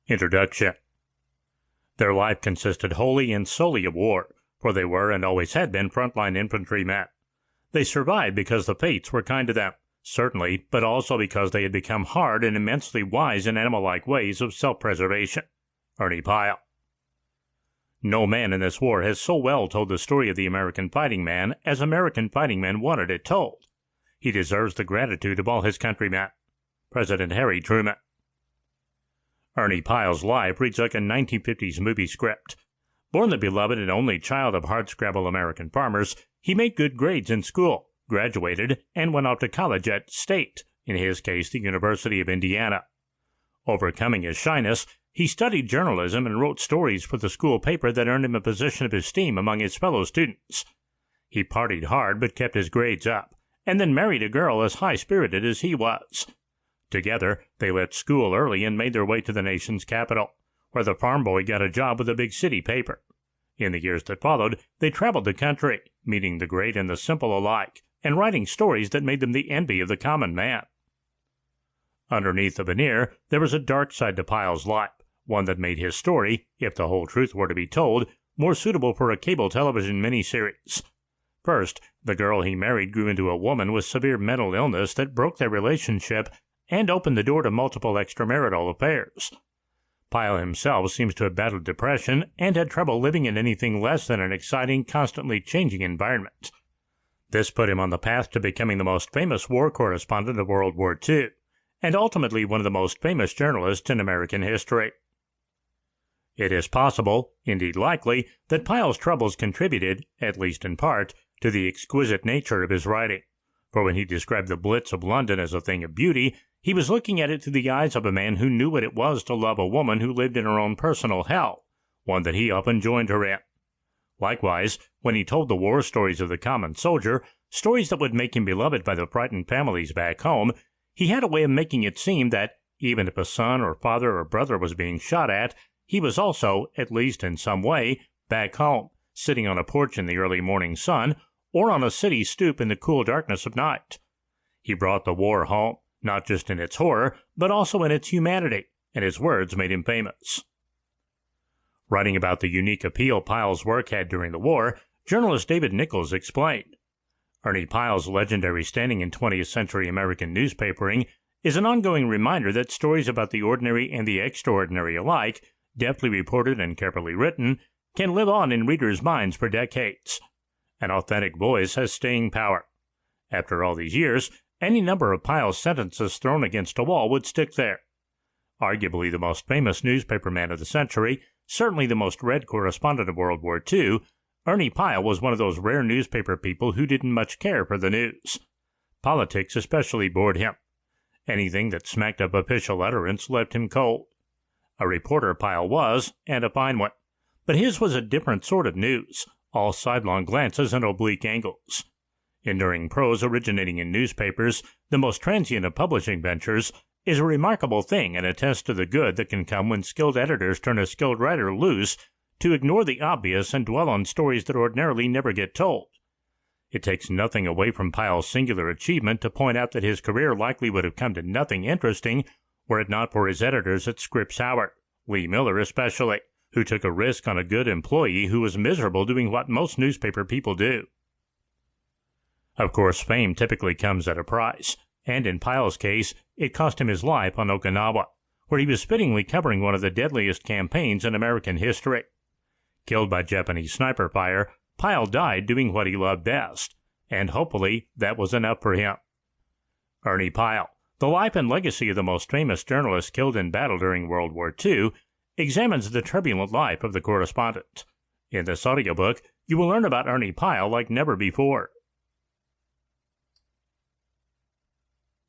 Introduction. Their life consisted wholly and solely of war, for they were and always had been frontline infantrymen. They survived because the fates were kind to them, certainly, but also because they had become hard and immensely wise in animal-like ways of self-preservation. Ernie Pyle. No man in this war has so well told the story of the American fighting man as American fighting men wanted it told. He deserves the gratitude of all his countrymen. President Harry Truman. Ernie Pyle's life reads like a 1950s movie script. Born the beloved and only child of hardscrabble American farmers, he made good grades in school, graduated, and went off to college at State, in his case the University of Indiana. Overcoming his shyness, he studied journalism and wrote stories for the school paper that earned him a position of esteem among his fellow students. He partied hard but kept his grades up, and then married a girl as high-spirited as he was. Together, they left school early and made their way to the nation's capital, where the farm boy got a job with a big city paper. In the years that followed, they traveled the country, meeting the great and the simple alike, and writing stories that made them the envy of the common man. Underneath the veneer, there was a dark side to Pyle's life, one that made his story, if the whole truth were to be told, more suitable for a cable television miniseries. First, the girl he married grew into a woman with severe mental illness that broke their relationship and opened the door to multiple extramarital affairs. Pyle himself seems to have battled depression and had trouble living in anything less than an exciting, constantly changing environment. This put him on the path to becoming the most famous war correspondent of World War II, and ultimately one of the most famous journalists in American history. It is possible, indeed likely, that Pyle's troubles contributed, at least in part, to the exquisite nature of his writing, for when he described the Blitz of London as a thing of beauty, he was looking at it through the eyes of a man who knew what it was to love a woman who lived in her own personal hell, one that he often joined her in. Likewise, when he told the war stories of the common soldier, stories that would make him beloved by the frightened families back home, he had a way of making it seem that, even if a son or father or brother was being shot at, he was also, at least in some way, back home, sitting on a porch in the early morning sun, or on a city stoop in the cool darkness of night. He brought the war home, not just in its horror, but also in its humanity, and his words made him famous. Writing about the unique appeal Pyle's work had during the war, journalist David Nichols explained, Ernie Pyle's legendary standing in 20th century American newspapering is an ongoing reminder that stories about the ordinary and the extraordinary alike, deftly reported and carefully written, can live on in readers' minds for decades. An authentic voice has staying power. After all these years, any number of Pyle's sentences thrown against a wall would stick there. Arguably the most famous newspaperman of the century, certainly the most read correspondent of World War II, Ernie Pyle was one of those rare newspaper people who didn't much care for the news. Politics especially bored him. Anything that smacked of official utterance left him cold. A reporter Pyle was, and a fine one, but his was a different sort of news, all sidelong glances and oblique angles. Enduring prose originating in newspapers, the most transient of publishing ventures, is a remarkable thing and attests to the good that can come when skilled editors turn a skilled writer loose to ignore the obvious and dwell on stories that ordinarily never get told. It takes nothing away from Pyle's singular achievement to point out that his career likely would have come to nothing interesting were it not for his editors at Scripps Howard, Lee Miller especially, who took a risk on a good employee who was miserable doing what most newspaper people do. Of course, fame typically comes at a price, and in Pyle's case, it cost him his life on Okinawa, where he was fittingly covering one of the deadliest campaigns in American history. Killed by Japanese sniper fire, Pyle died doing what he loved best, and hopefully that was enough for him. Ernie Pyle, the life and legacy of the most famous journalist killed in battle during World War II, examines the turbulent life of the correspondent. In this audiobook, you will learn about Ernie Pyle like never before.